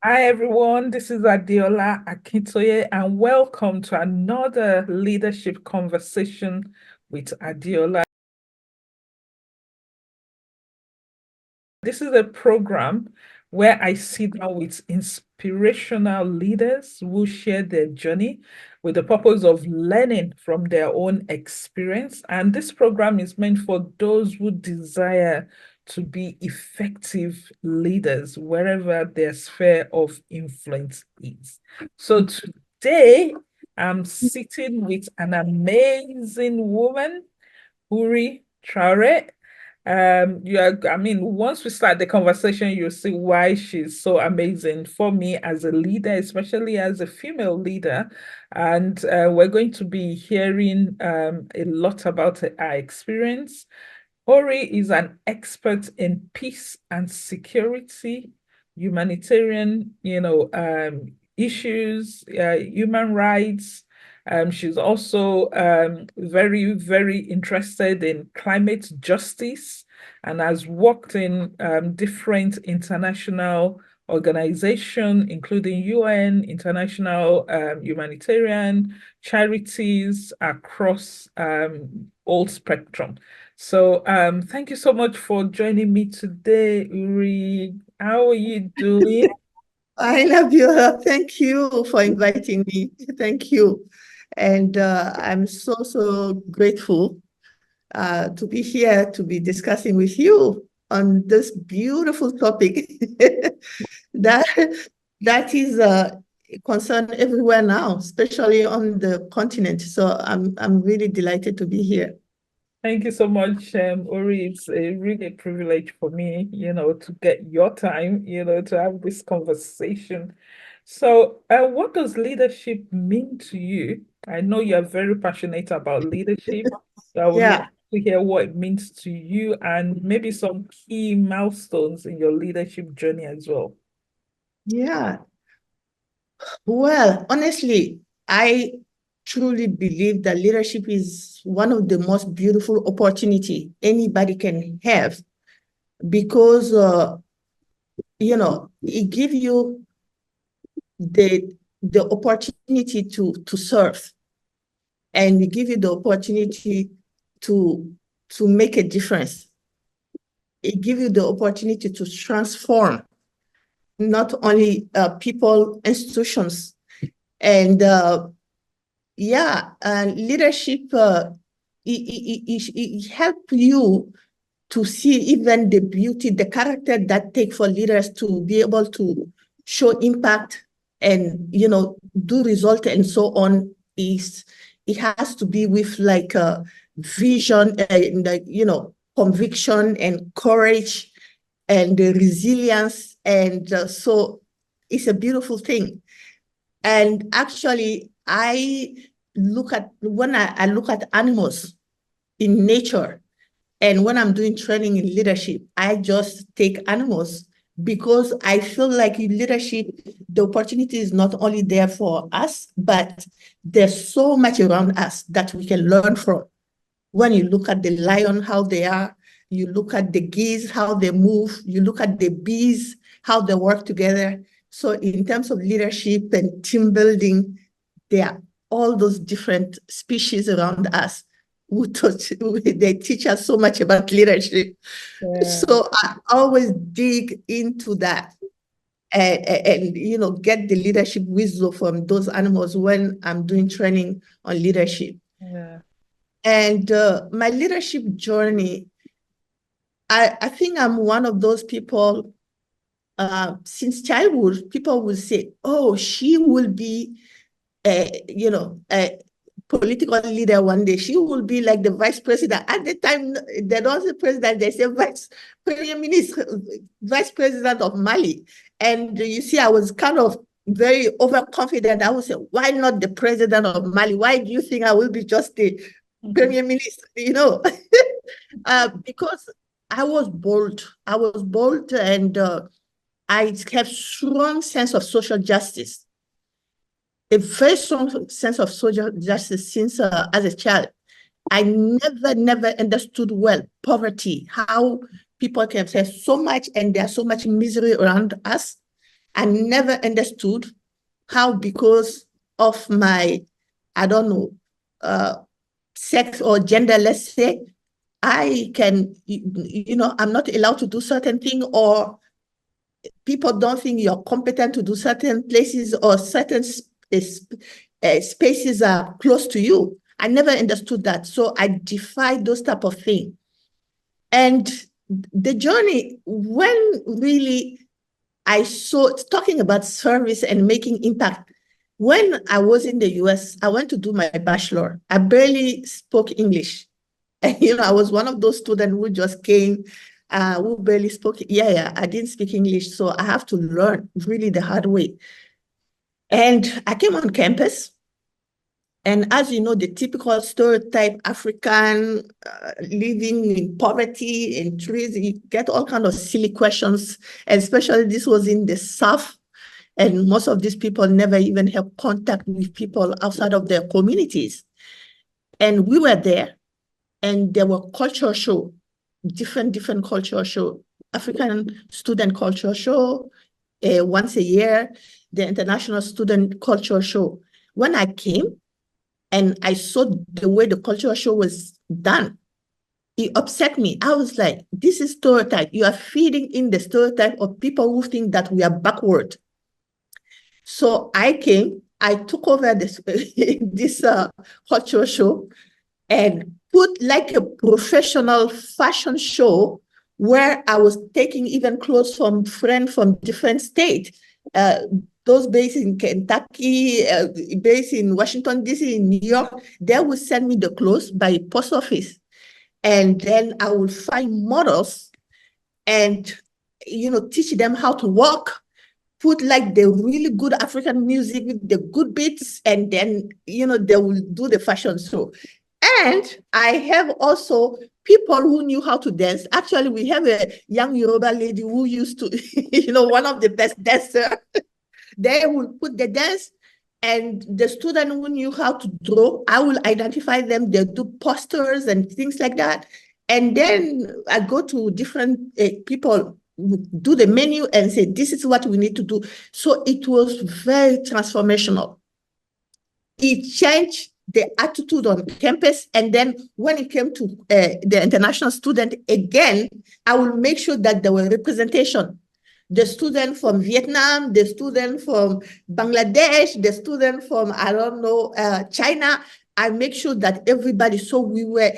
Hi everyone, this is Adiola Akintoye and welcome to another leadership conversation with Adiola. This is a program where I sit down with inspirational leaders who share their journey with the purpose of learning from their own experience. And this program is meant for those who desire to be effective leaders wherever their sphere of influence is. So today, I'm sitting with an amazing woman, Oury Traoré. Once we start the conversation, you'll see why she's so amazing for me as a leader, especially as a female leader. And we're going to be hearing a lot about our experience. Oury is an expert in peace and security, humanitarian, issues, human rights. She's also very, very interested in climate justice and has worked in different international organizations, including UN, international humanitarian charities across all spectrum. So thank you so much for joining me today, Oury. How are you doing? I love you. Thank you for inviting me. Thank you. And I'm so grateful to be here to be discussing with you on this beautiful topic that that is concerned everywhere now, especially on the continent. So I'm really delighted to be here. Thank you so much, Oury. It's a really privilege for me, to get your time, to have this conversation. So, what does leadership mean to you? I know you're very passionate about leadership. So I would love Yeah, to hear what it means to you and maybe some key milestones in your leadership journey as well. yeah. Well, honestly, I truly believe that leadership is one of the most beautiful opportunity anybody can have because it gives you the opportunity to serve, and it gives you the opportunity to make a difference. It gives you the opportunity to transform not only people, institutions, and leadership it help you to see even the beauty, the character that take for leaders to be able to show impact and do result and so on. Is it has to be with like a vision and conviction and courage and resilience, and so it's a beautiful thing. And actually, I look at when I look at animals in nature, and when I'm doing training in leadership, I just take animals because I feel like in leadership, the opportunity is not only there for us, but there's so much around us that we can learn from. When you look at the lion, how they are, you look at the geese, how they move, you look at the bees, how they work together. So in terms of leadership and team building, there are all those different species around us they teach us so much about leadership. Yeah. So I always dig into that and get the leadership wisdom from those animals when I'm doing training on leadership. Yeah. And my leadership journey, I think I'm one of those people. Since childhood, people will say, "Oh, she will be, a political leader one day. She will be like the vice president." At the time, they don't say president; they say vice premier minister, vice president of Mali. And you see, I was kind of very overconfident. I would say, "Why not the president of Mali? Why do you think I will be just the premier minister?" Because I was bold. I was bold, and I have strong sense of social justice, a very strong sense of social justice since as a child. I never understood well poverty, how people can say so much and there's so much misery around us. I never understood how, because of my, I don't know, sex or gender, let's say, I can, I'm not allowed to do certain things, or people don't think you're competent to do certain places, or certain spaces are close to you. I never understood that. So I defied those type of things. And the journey, when really I saw, talking about service and making impact, when I was in the US, I went to do my bachelor. I barely spoke English. And, I was one of those students who just came, who barely spoke. Yeah, I didn't speak English. So I have to learn really the hard way. And I came on campus. And as you know, the typical stereotype African living in poverty, in trees, you get all kinds of silly questions. And especially this was in the South. And most of these people never even have contact with people outside of their communities. And we were there, and there were culture show, different culture show, African student culture show, once a year, the international student culture show. When I came and I saw the way the cultural show was done, it upset me. I was like, this is stereotype. You are feeding in the stereotype of people who think that we are backward. So I came, I took over this, this cultural show and put like a professional fashion show where I was taking even clothes from friends from different states. Those based in Kentucky, based in Washington, D.C., in New York, they would send me the clothes by post office. And then I would find models and, teach them how to walk, put like the really good African music with the good beats, and then, they will do the fashion show. And I have also people who knew how to dance. Actually, we have a young Yoruba lady who used to, one of the best dancers. They will put the dance, and the student who knew how to draw, I will identify them. They do posters and things like that. And then I go to different people, do the menu and say, this is what we need to do. So it was very transformational. It changed the attitude on campus. And then when it came to the international student, again, I will make sure that there were representation. The student from Vietnam, the student from Bangladesh, the student from, I don't know, China. I make sure that everybody, so we were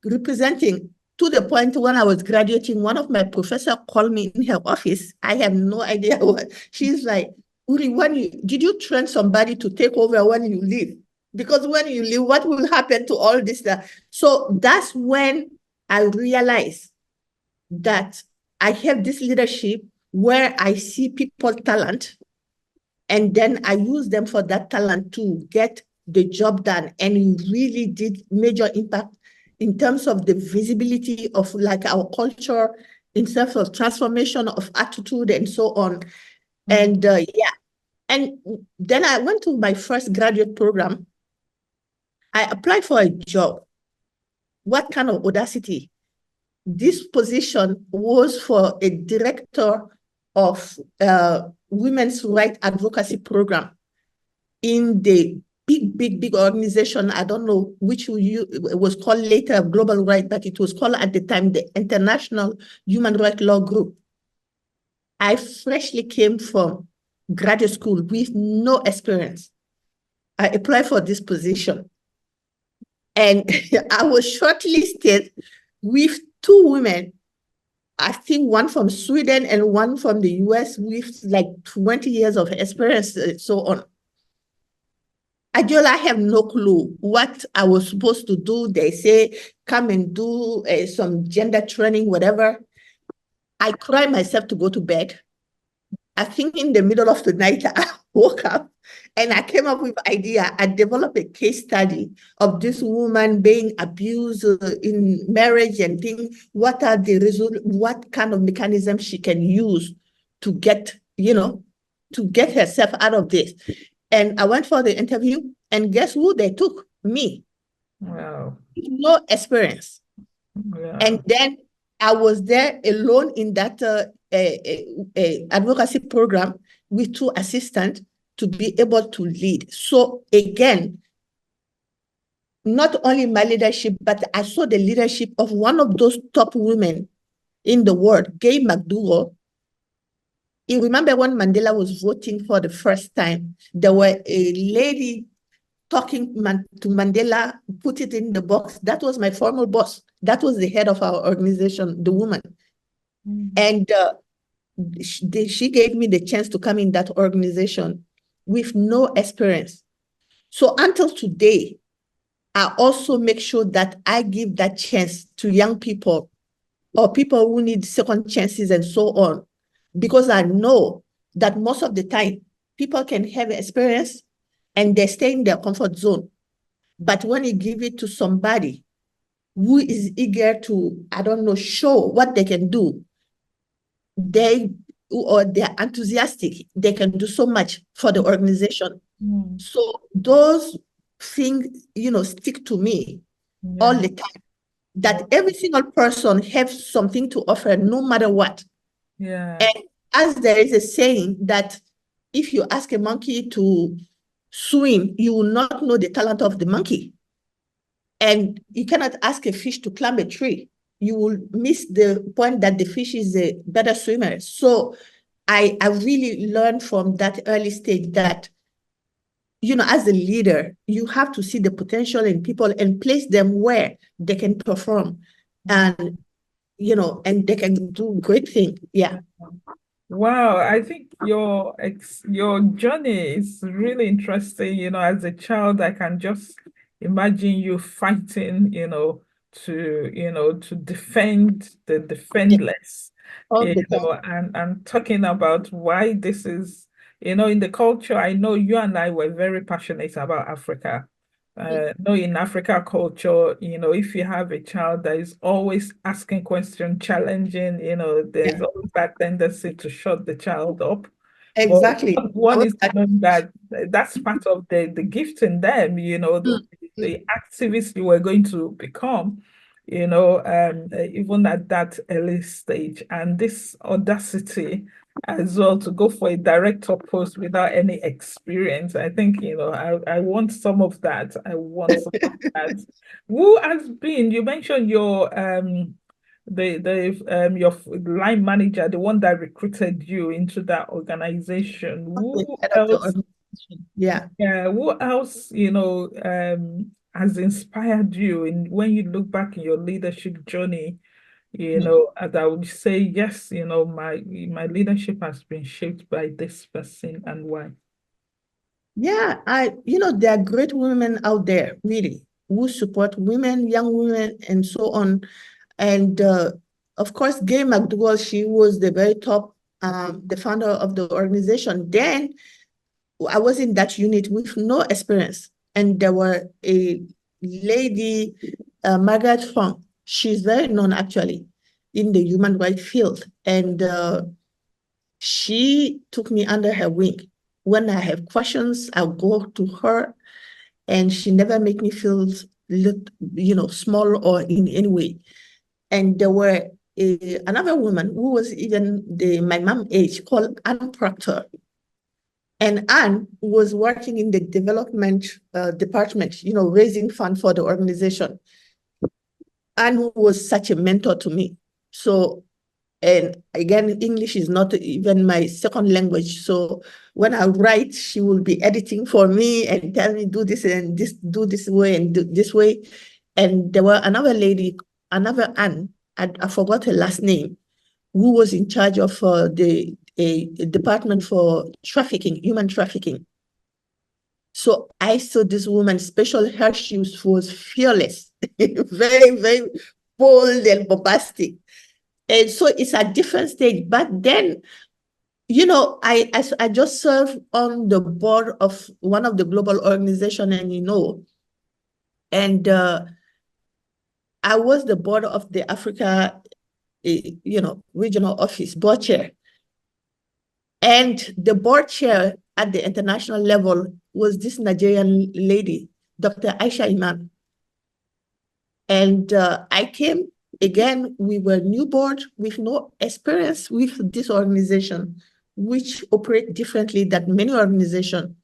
representing, to the point when I was graduating, one of my professors called me in her office. I have no idea what. She's like, Oury, did you train somebody to take over when you leave? Because when you leave, what will happen to all this stuff? So that's when I realized that I have this leadership where I see people talent, and then I use them for that talent to get the job done. And it really did major impact in terms of the visibility of like our culture, in terms of transformation of attitude and so on. And and then I went to my first graduate program. I applied for a job. What kind of audacity? This position was for a director of women's rights advocacy program in the big organization. I don't know which it was called later Global Rights, but it was called at the time the International Human Rights Law Group. I freshly came from graduate school with no experience. I applied for this position. And I was shortlisted with two women, I think one from Sweden and one from the US, with like 20 years of experience and so on. I have no clue what I was supposed to do. They say, come and do some gender training, whatever. I cried myself to go to bed. I think in the middle of the night, I woke up and I came up with an idea. I developed a case study of this woman being abused in marriage and things. What are the results? What kind of mechanism she can use to get, to get herself out of this? And I went for the interview, and guess who they took? Me. Wow. No experience. Yeah. And then I was there alone in that advocacy program. with 2 assistants to be able to lead. So again, not only my leadership, but I saw the leadership of one of those top women in the world, Gay McDougall. You remember when Mandela was voting for the first time, there were a lady talking to Mandela, put it in the box. That was my former boss. That was the head of our organization, the woman. And she gave me the chance to come in that organization with no experience. So until today, I also make sure that I give that chance to young people or people who need second chances and so on, because I know that most of the time people can have experience and they stay in their comfort zone. But when you give it to somebody who is eager to, I don't know, show what they can do, they're enthusiastic, they can do so much for the organization. So those things, stick to me all the time, that every single person has something to offer no matter what. Yeah. And as there is a saying that if you ask a monkey to swim, you will not know the talent of the monkey. And you cannot ask a fish to climb a tree. You will miss the point that the fish is a better swimmer. So I really learned from that early stage that, as a leader, you have to see the potential in people and place them where they can perform and, and they can do great things. Yeah. Wow, I think your journey is really interesting. As a child, I can just imagine you fighting, to defend the Yeah. defenseless, All the time. and talking about why this is, in the culture. I know you and I were very passionate about Africa. No, in Africa culture, if you have a child that is always asking questions, challenging, there's Yeah. always that tendency to shut the child up. But Exactly. one is to know that that's part of the gift in them, the activists you were going to become, even at that early stage. And this audacity as well to go for a director post without any experience. I think, I want some of that. I want some of that. Who has been, you mentioned your line manager, the one that recruited you into that organization. The Who head of the else, organization. Yeah. who else, has inspired you in when you look back in your leadership journey? And I would say, yes, my leadership has been shaped by this person, and why. Yeah, there are great women out there, really, who support women, young women, and so on. And of course, Gay McDougall, she was the very top, the founder of the organization. Then I was in that unit with no experience. And there were a lady, Margaret Fong. She's very known actually in the human rights field. And she took me under her wing. When I have questions, I'll go to her, and she never made me feel, small or in any way. And there were another woman who was even my mom age, called Anne Proctor. And Anne was working in the development department, raising funds for the organization. Anne was such a mentor to me. So, and again, English is not even my second language. So when I write, she will be editing for me and tell me, do this and this, do this way and do this way. And there were another lady, another Anne, I forgot her last name, who was in charge of the department for trafficking, human trafficking. So I saw this woman, especially her shoes was fearless, very, very bold and bombastic. And so it's a different stage. But then, I just served on the board of one of the global organizations, and I was the board of the Africa, regional office, board chair. And the board chair at the international level was this Nigerian lady, Dr. Aisha Iman. And I came, again, we were new board with no experience with this organization. which operate differently than many organizations.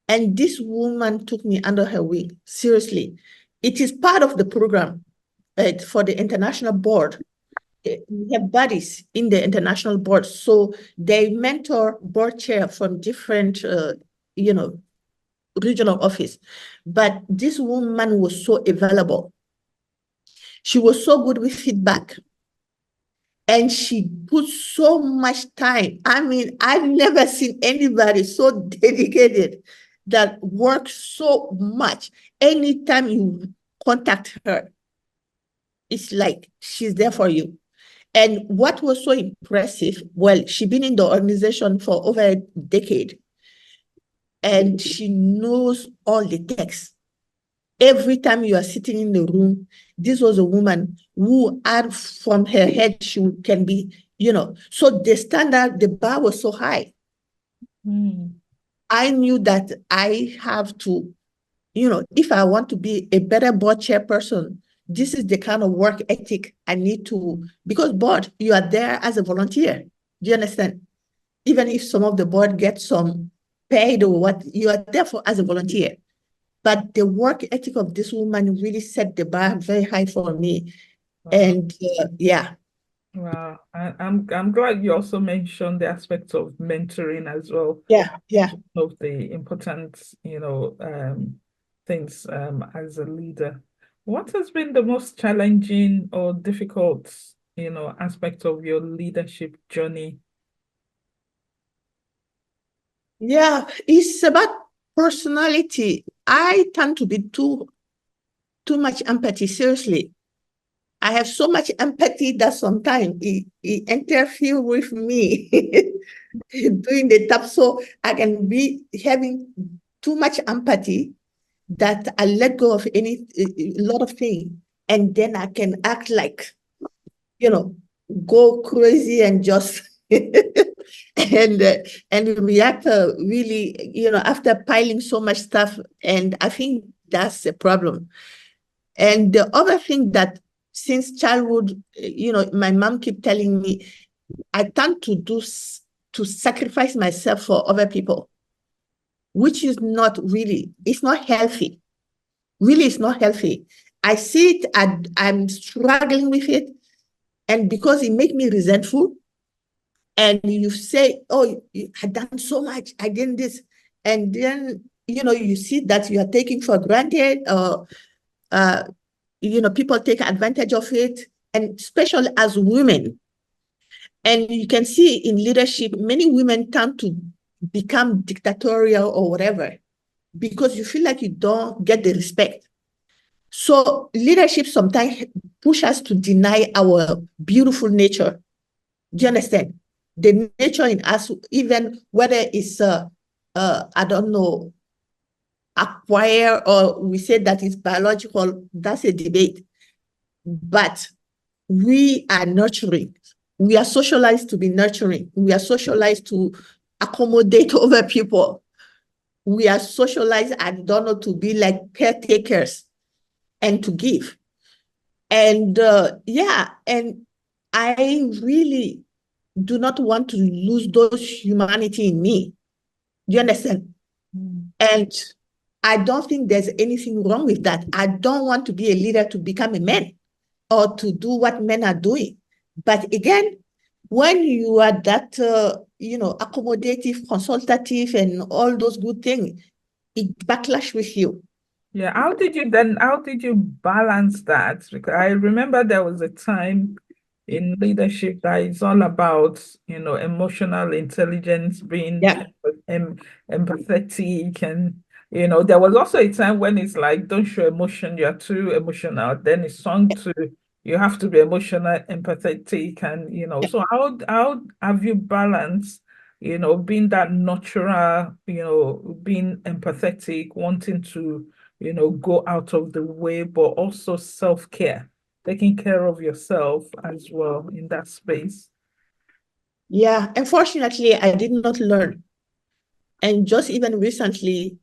And this woman took me under her wing, seriously. It is part of the program for the international board. We have bodies in the international board, so they mentor board chair from different, regional office. But this woman was so available. She was so good with feedback. And she put so much time. I mean, I've never seen anybody so dedicated that works so much. Anytime you contact her, it's like she's there for you. And what was so impressive, well, she's been in the organization for over a decade, and she knows all the texts. Every time you are sitting in the room, this was a woman who had from her head, she can be, so the standard, the bar was so high. I knew that I have to, if I want to be a better board chairperson, this is the kind of work ethic I need to, because board, you are there as a volunteer. Do you understand? Even if some of the board get some paid or what, you are there for as a volunteer. But the work ethic of this woman really set the bar very high for me. Wow. And yeah. Wow. I'm glad you also mentioned the aspects of mentoring as well. Yeah. Of the important, things as a leader. What has been the most challenging or difficult, aspect of your leadership journey? Yeah, it's about personality. I tend to be too much empathy, seriously. I have so much empathy that sometimes it interferes with me doing the task. So I can be having too much empathy that I let go of a lot of things. And then I can act like, go crazy and just and react really, after piling so much stuff. And I think that's the problem. And the other thing that since childhood, my mom keep telling me, I tend to sacrifice myself for other people, which is not really, it's not healthy. Really, it's not healthy. I see it and I'm struggling with it. And because it makes me resentful, and you say, oh, I done so much, I did this. And then, you see that you are taking for granted, or, people take advantage of it, and especially as women. And you can see in leadership, many women tend to become dictatorial or whatever, because you feel like you don't get the respect. So leadership sometimes push us to deny our beautiful nature. Do you understand? The nature in us, even whether it's, I don't know, acquire, or we say that it's biological, that's a debate. But we are nurturing. We are socialized to be nurturing. We are socialized to accommodate other people. We are socialized, I don't know, to be like caretakers and to give. And and I really do not want to lose those humanity in me. Do you understand? And I don't think there's anything wrong with that. I don't want to be a leader to become a man or to do what men are doing. But again, when you are that, accommodative, consultative, and all those good things, it backlash with you. Yeah, how did you balance that? Because I remember there was a time in leadership that is all about, emotional intelligence, being Yeah. empathetic, and there was also a time when it's like, don't show emotion, you're too emotional. Then it's swung to you have to be emotional, empathetic, and so how have you balanced, being that natural, being empathetic, wanting to go out of the way, but also self-care, taking care of yourself as well in that space. Yeah, unfortunately, I did not learn. And just even recently,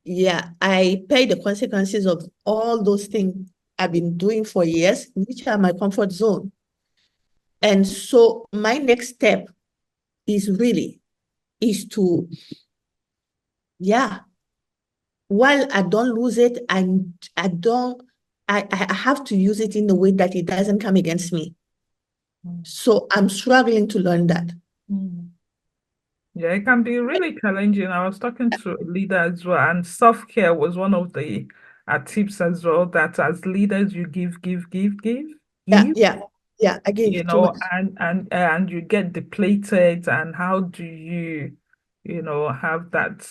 yeah, I pay the consequences of all those things I've been doing for years, which are my comfort zone. And so my next step is really, is to, yeah, while I don't lose it, I have to use it in a way that it doesn't come against me. So I'm struggling to learn that. Yeah, it can be really challenging. I was talking to a leader as well, and self-care was one of the tips as well, that as leaders you Yeah, give, I gave too much. and you get depleted. And how do you, have that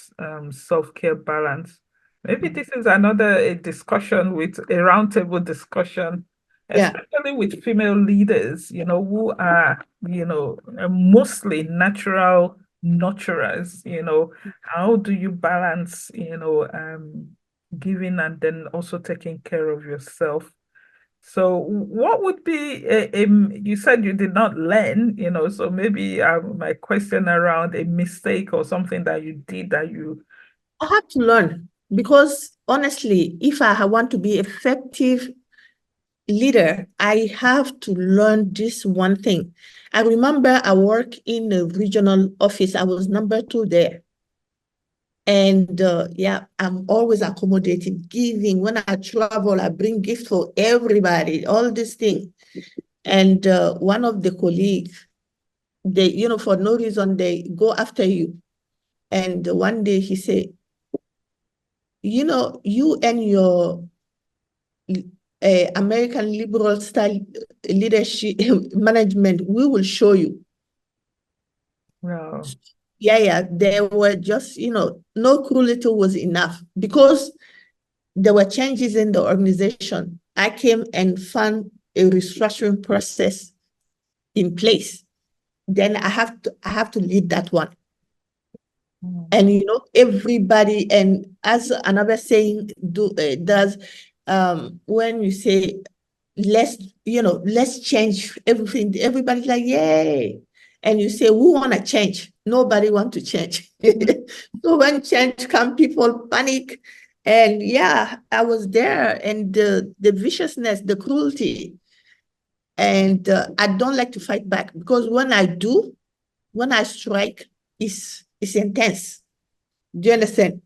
self-care balance? Maybe this is another a discussion, with a roundtable discussion, Yeah, especially with female leaders, who are, mostly natural nurturers. How do you balance, giving and then also taking care of yourself? So what would be you said you did not learn, so maybe my question around a mistake or something that you did that you. I have to learn, because honestly, if I want to be effective leader, I have to learn this one thing. I remember I worked in a regional office. I was number 2 there. And yeah, I'm always accommodating, giving. When I travel, I bring gifts for everybody, all these things. And one of the colleagues, they, for no reason, they go after you. And one day he said, you and your American liberal style leadership management, we will show you. Wow. Yeah, there were just, no cruelty was enough, because there were changes in the organization. I came and found a restructuring process in place. Then I have to lead that one. And everybody, and as another saying does, when you say let's change everything, everybody's like, yay. And you say, we want to change. Nobody want to change. So when change come, people panic. And yeah, I was there, and the viciousness, the cruelty. And I don't like to fight back, because when I strike, it's intense. Do you understand?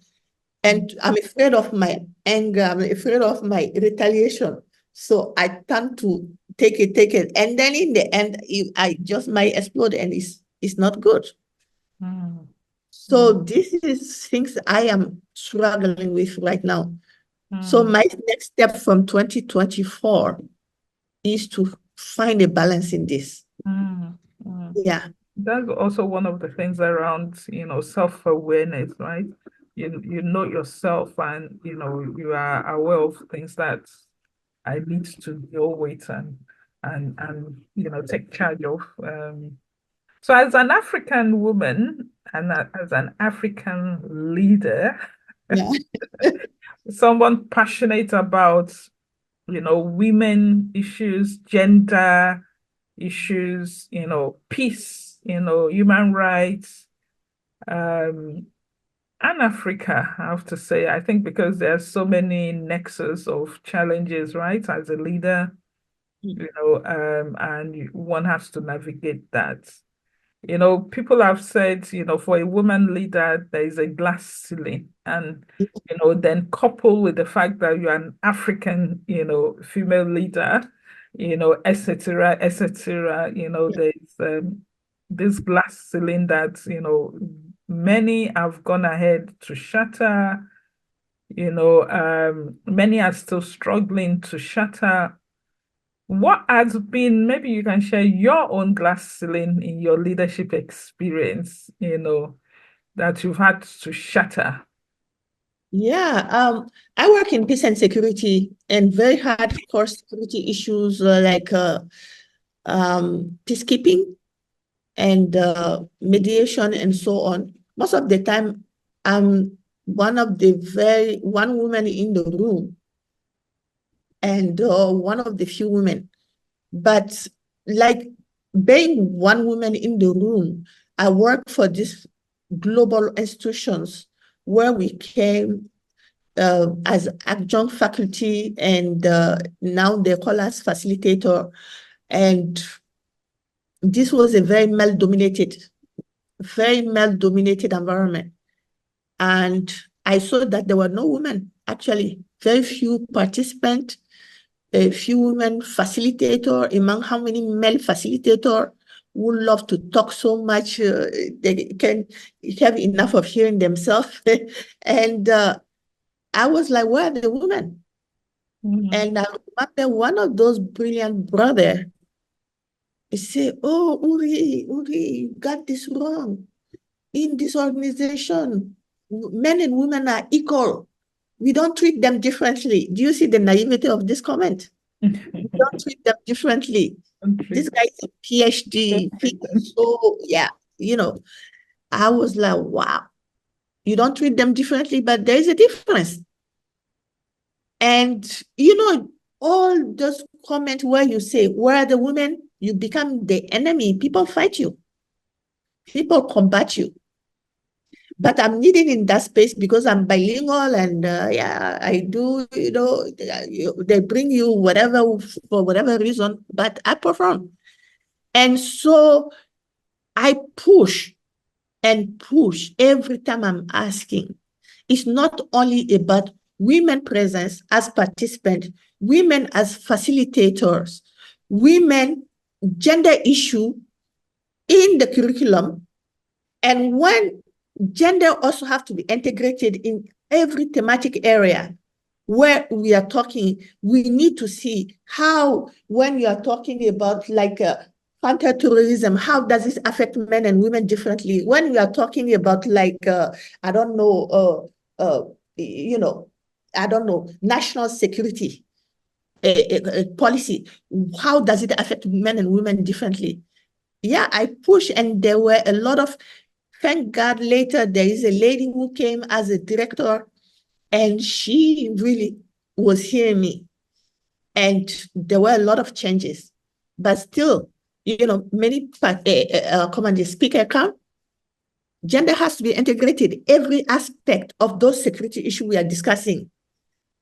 And I'm afraid of my anger. I'm afraid of my retaliation. So I tend to take it. And then in the end, I just might explode, and it's not good. Mm. So this is things I am struggling with right now. So my next step from 2024 is to find a balance in this. Yeah. That's also one of the things around, self-awareness, right? You know yourself, and you are aware of things that I need to deal with, and take charge of. So as an African woman and as an African leader, Yeah. someone passionate about, women issues, gender issues, peace, human rights, and Africa, I have to say. I think because there's so many nexus of challenges, right? As a leader, and one has to navigate that. People have said, for a woman leader, there is a glass ceiling. And, then coupled with the fact that you're an African, female leader, et cetera, et cetera, there's this glass ceiling that, many have gone ahead to shatter, many are still struggling to shatter. What has been, maybe you can share your own glass ceiling in your leadership experience, that you've had to shatter? Yeah, I work in peace and security, and very hardcore security issues, like peacekeeping and mediation and so on. Most of the time, I'm one woman in the room, and one of the few women. But like being one woman in the room, I work for these global institutions where we came as adjunct faculty, and now they call us facilitator. And this was a very male-dominated very male-dominated environment. And I saw that there were no women, actually, very few participants, a few women facilitator among how many male facilitator who love to talk so much, they can have enough of hearing themselves. And I was like, where are the women? And I remember one of those brilliant brothers, he said, oh, Oury, you got this wrong. In this organization, men and women are equal. We don't treat them differently. Do you see the naivety of this comment? We don't treat them differently. This guy is a PhD. So, yeah, I was like, wow, you don't treat them differently, but there is a difference. And, all those comments where you say, where are the women? You become the enemy. People fight you. People combat you. But I'm needed in that space because I'm bilingual and I do, they bring you whatever, for whatever reason, but I perform. And so I push and push every time I'm asking. It's not only about women presence as participants, women as facilitators, women gender issue in the curriculum. And when gender also have to be integrated in every thematic area where we are talking, we need to see how, when you are talking about like counter-terrorism, how does this affect men and women differently? When we are talking about like, I don't know, national security policy, how does it affect men and women differently? Yeah, I push, and there were a lot of, thank God later, there is a lady who came as a director, and she really was hearing me. And there were a lot of changes. But still, many command speaker come, gender has to be integrated. Every aspect of those security issues we are discussing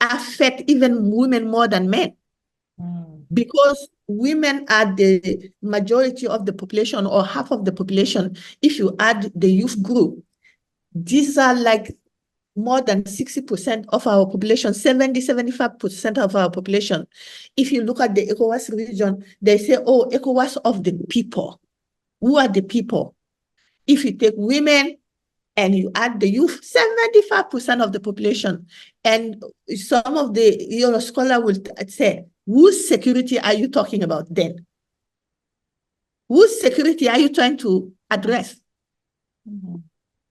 affect even women more than men. Because women are the majority of the population or half of the population. If you add the youth group, these are like more than 60% of our population, 75% of our population. If you look at the ECOWAS region, they say, oh, ECOWAS of the people. Who are the people? If you take women and you add the youth, 75% of the population. And some of the scholar will say, whose security are you talking about then? Whose security are you trying to address?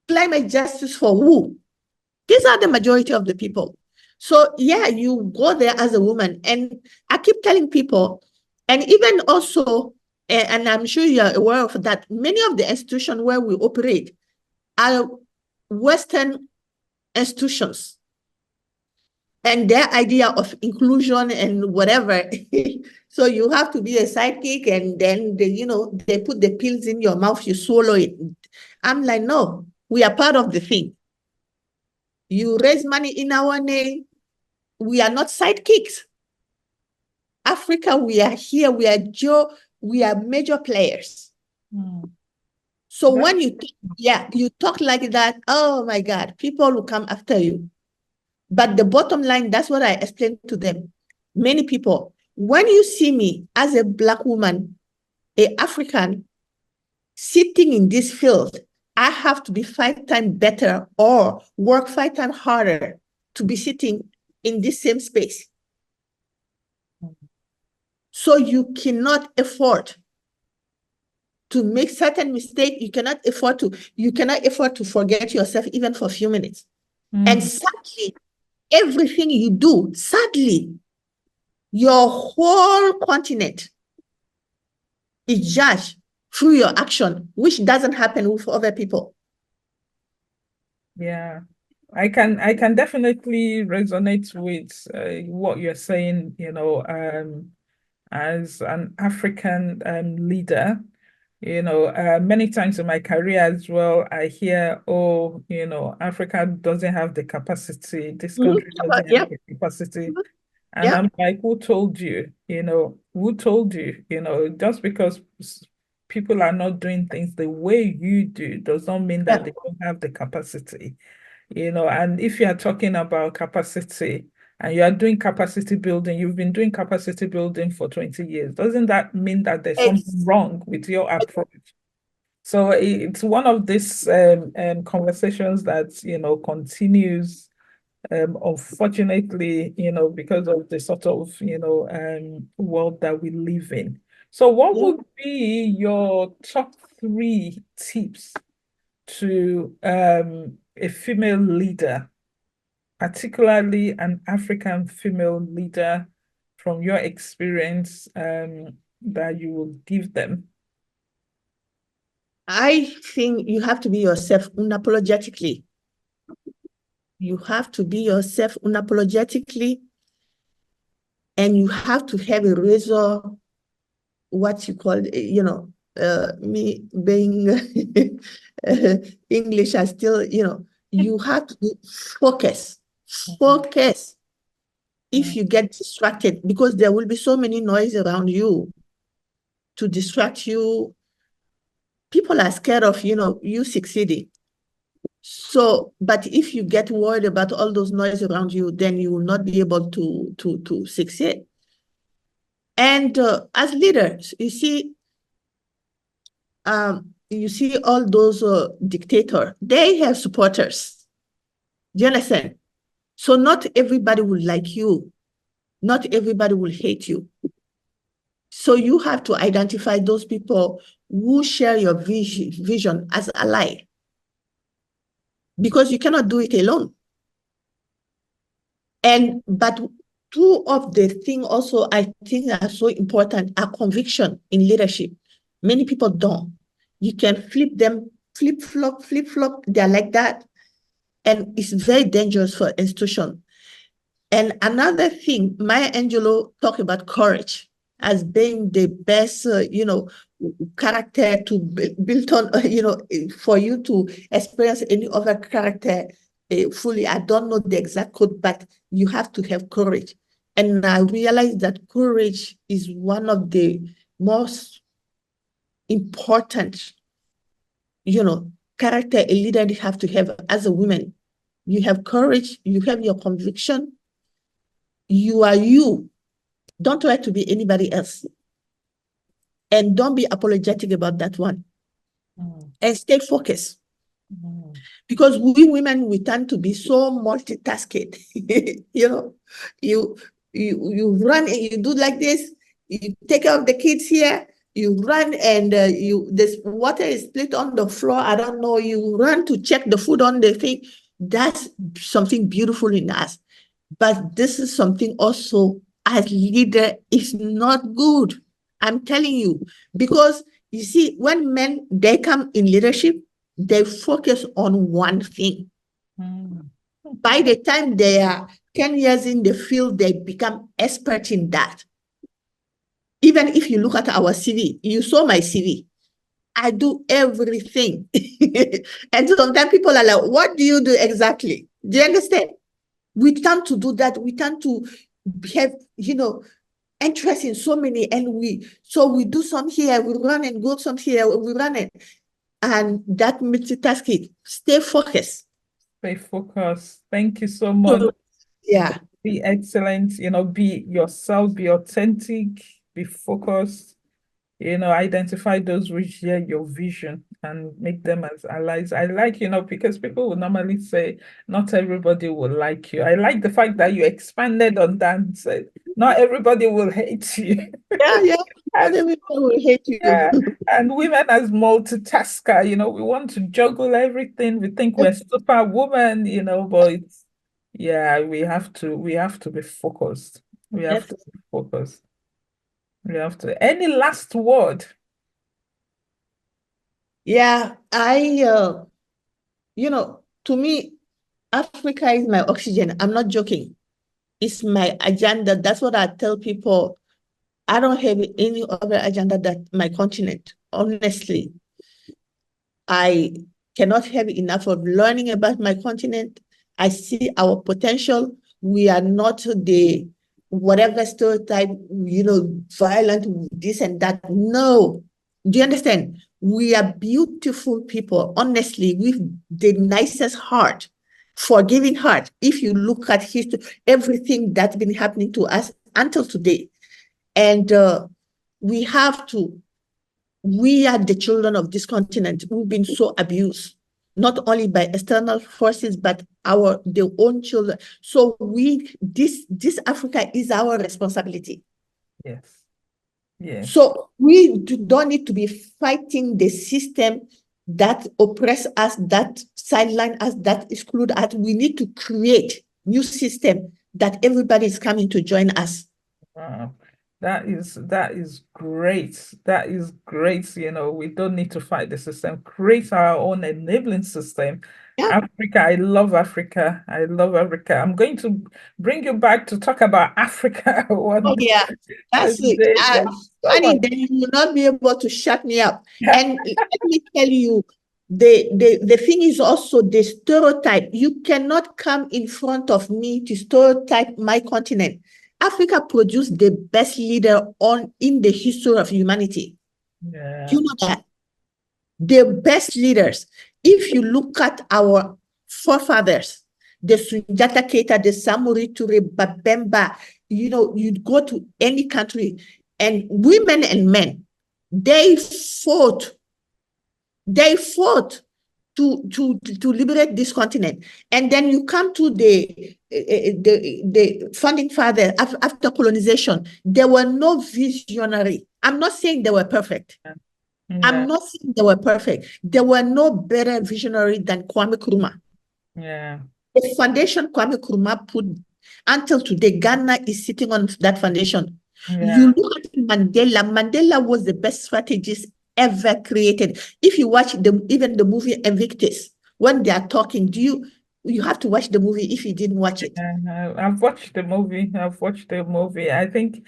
Climate justice for who? These are the majority of the people. So yeah, you go there as a woman. And I keep telling people, and even also, and I'm sure you're aware of that, many of the institutions where we operate are Western institutions. And their idea of inclusion and whatever. So you have to be a sidekick, and then they put the pills in your mouth, you swallow it. I'm like, no, we are part of the thing. You raise money in our name. We are not sidekicks. Africa, we are here. We are major players. So when you talk like that, oh my God, people will come after you. But the bottom line, that's what I explained to them. Many people, when you see me as a Black woman, an African, sitting in this field, I have to be 5 times better or work 5 times harder to be sitting in this same space. So you cannot afford to make certain mistakes. You cannot afford to forget yourself even for a few minutes. And sadly, everything you do, sadly, your whole continent is judged through your action, which doesn't happen with other people. Yeah, I can definitely resonate with what you're saying, as an African leader. Many times in my career as well, I hear, oh, Africa doesn't have the capacity, this country doesn't have the capacity. And Yeah. I'm like, who told you? Who told you? Just because people are not doing things the way you do does not mean that Yeah. they don't have the capacity, and if you are talking about capacity and you are doing capacity building, you've been doing capacity building for 20 years, doesn't that mean that there's something wrong with your approach? So it's one of these conversations that, continues, unfortunately, because of the sort of, world that we live in. So what Yeah. would be your top three tips to a female leader, particularly an African female leader, from your experience, that you will give them? I think you have to be yourself unapologetically. You have to be yourself unapologetically, and you have to have a razor, what you call, me being English, I still, you have to focus. Focus. If you get distracted, because there will be so many noise around you to distract you, people are scared of, you succeeding. So, but if you get worried about all those noise around you, then you will not be able to succeed. And as leaders, you see all those dictators, they have supporters. Do you understand? So not everybody will like you. Not everybody will hate you. So you have to identify those people who share your vision as ally, because you cannot do it alone. But two of the things also I think are so important are conviction in leadership. Many people don't. You can flip them, flip flop, they're like that. And it's very dangerous for institution. And another thing, Maya Angelou talked about courage as being the best, character to build on, for you to experience any other character fully. I don't know the exact code, but you have to have courage. And I realized that courage is one of the most important, character a leader have to have as a woman. You have courage, you have your conviction, you are you. Don't try to be anybody else. And don't be apologetic about that one. And stay focused. Because we women, we tend to be so multitasking. You run and you do like this, you take care of the kids here, you run and this water is split on the floor, I don't know, you run to check the food on the thing. That's something beautiful in us. But this is something also as leader is not good. I'm telling you, because you see, when men, they come in leadership, they focus on one thing. By the time they are 10 years in the field, they become expert in that. Even if you look at our CV, you saw my CV. I do everything. And sometimes people are like, what do you do exactly? Do you understand? We tend to do that. We tend to have, interest in so many, and we do some here, we run and go some here, we run it. And that multitasking, stay focused. Stay focused. Thank you so much. So, yeah. Be excellent, be yourself, be authentic, be focused, identify those who share your vision and make them as allies. I like, because people will normally say, not everybody will like you. I like the fact that you expanded on that and said, not everybody will hate you. Yeah. And, Other people will hate you. yeah, and women as multitasker, we want to juggle everything. We think we're superwoman, but yeah, we have to be focused. We have Yes. to be focused. We have to. Any last word? Yeah, to me, Africa is my oxygen. I'm not joking. It's my agenda. That's what I tell people. I don't have any other agenda than my continent. Honestly, I cannot have enough of learning about my continent. I see our potential. We are not the whatever stereotype, violent, this and that. No, Do you understand? We are beautiful people, honestly, with the nicest heart, forgiving heart. If you look at history, everything that's been happening to us until today. And we have to, we are the children of this continent who've been so abused, not only by external forces, but their own children. So this Africa is our responsibility. Yes. Yes. So we don't need to be fighting the system that oppress us, that sideline us, that exclude us. We need to create new system that everybody is coming to join us. Wow. That is great. That is great. We don't need to fight the system. Create our own enabling system. Yeah. Africa, I love Africa. I love Africa. I'm going to bring you back to talk about Africa one Oh, yeah, that's it. day. There's so Honey, much. then you will not be able to shut me up. And let me tell you, the thing is also the stereotype. You cannot come in front of me to stereotype my continent. Africa produced the best leader in the history of humanity. Yeah. You know that? The best leaders. If you look at our forefathers, the Sunjata Keita, the Samori Toure, Babemba, you go to any country, and women and men, they fought to liberate this continent. And then you come to the founding fathers after colonization. There were no visionary. I'm not saying they were perfect. Yeah. I'm not saying they were perfect. There were no better visionary than Kwame Nkrumah. Yeah. The foundation Kwame Nkrumah put until today, Ghana is sitting on that foundation. Yeah. You look at Mandela. Mandela was the best strategist ever created. If you watch even the movie Invictus, when they are talking, you have to watch the movie if you didn't watch it. I've watched the movie. I've watched the movie. I think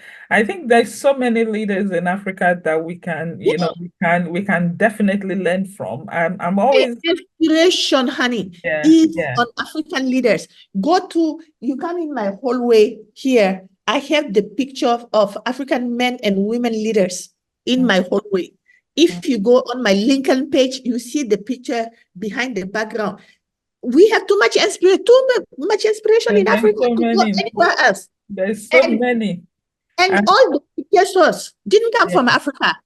there's so many leaders in Africa that we can, we can definitely learn from. I'm The always inspiration, honey, yeah, is yeah. on African leaders. You come in my hallway here. I have the picture of African men and women leaders in my hallway. If you go on my LinkedIn page, you see the picture behind the background. We have too much inspiration in There's Africa so to go many. anywhere else. There's so many. And And all the dictators didn't come from Africa.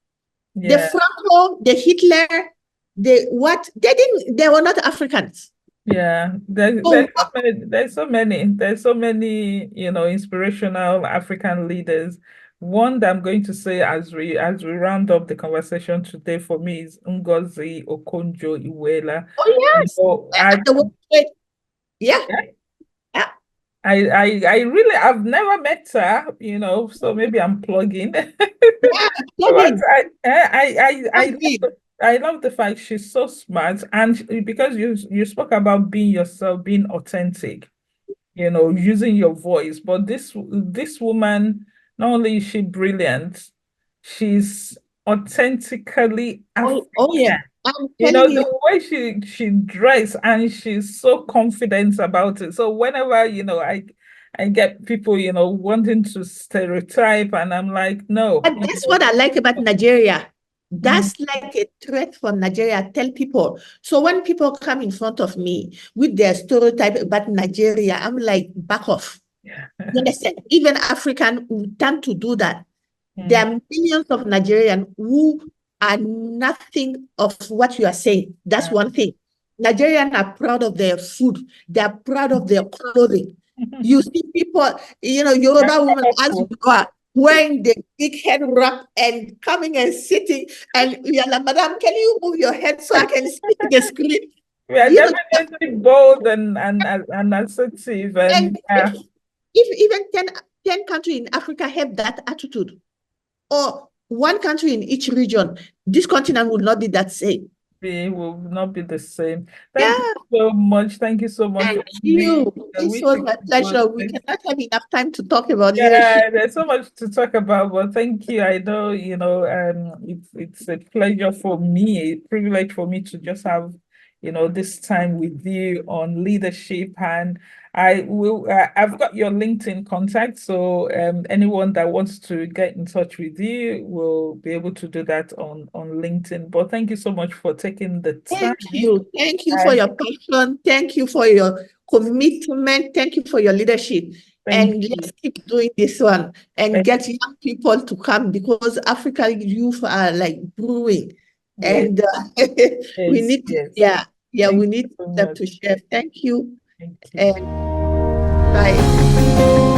The yeah, Franco, the Hitler, they were not Africans. yeah. There's So so many, there's so many, inspirational African leaders. One that I'm going to say as we round up the conversation today for me is Ngozi Okonjo-Iweala. oh You yes, know, I yeah, yeah, I really I've never met her, so maybe I'm plugging. yeah, But Kevin, I love the fact she's so smart, and because you spoke about being yourself, being authentic, using your voice. But this woman, not only is she brilliant, she's authentically oh yeah, African. I'm telling you, The way she dressed, and she's so confident about it. So whenever, I get people, wanting to stereotype, and I'm like, no, and that's what I like about Nigeria. Mhm. That's like a threat for Nigeria. I tell people. So when people come in front of me with their stereotype about Nigeria, I'm like, back off. You understand? Even African who tend to do that. There Mm. are millions of Nigerians who are nothing of what you are saying. That's one thing. Nigerians are proud of their food. They are proud of their clothing. You see people, Yoruba women as you are, wearing the big head wrap and coming and sitting, and you're like, Madam, can you move your head so I can see the screen? We are You know, definitely bold and assertive, and and if even 10 countries in Africa have that attitude, or one country in each region, this continent will not be that same. we will not be the same. Thank you Yeah, so much. Thank you so much thank for me. you. I This wish was you my good. pleasure. We cannot have enough time to talk about leadership. Yeah, there's so much to talk about, but thank you. I know, it's a pleasure for me, a privilege for me to just have, this time with you on leadership. And I've got your LinkedIn contact, so anyone that wants to get in touch with you will be able to do that on LinkedIn. But thank you so much for taking the time. Thank you. Thank you for your passion. Thank you for your commitment. Thank you for your leadership. And let's keep doing this one and get young people to come, because African youth are like brewing. Yes. And we need, we need them to share. Thank you. Thank you. And bye.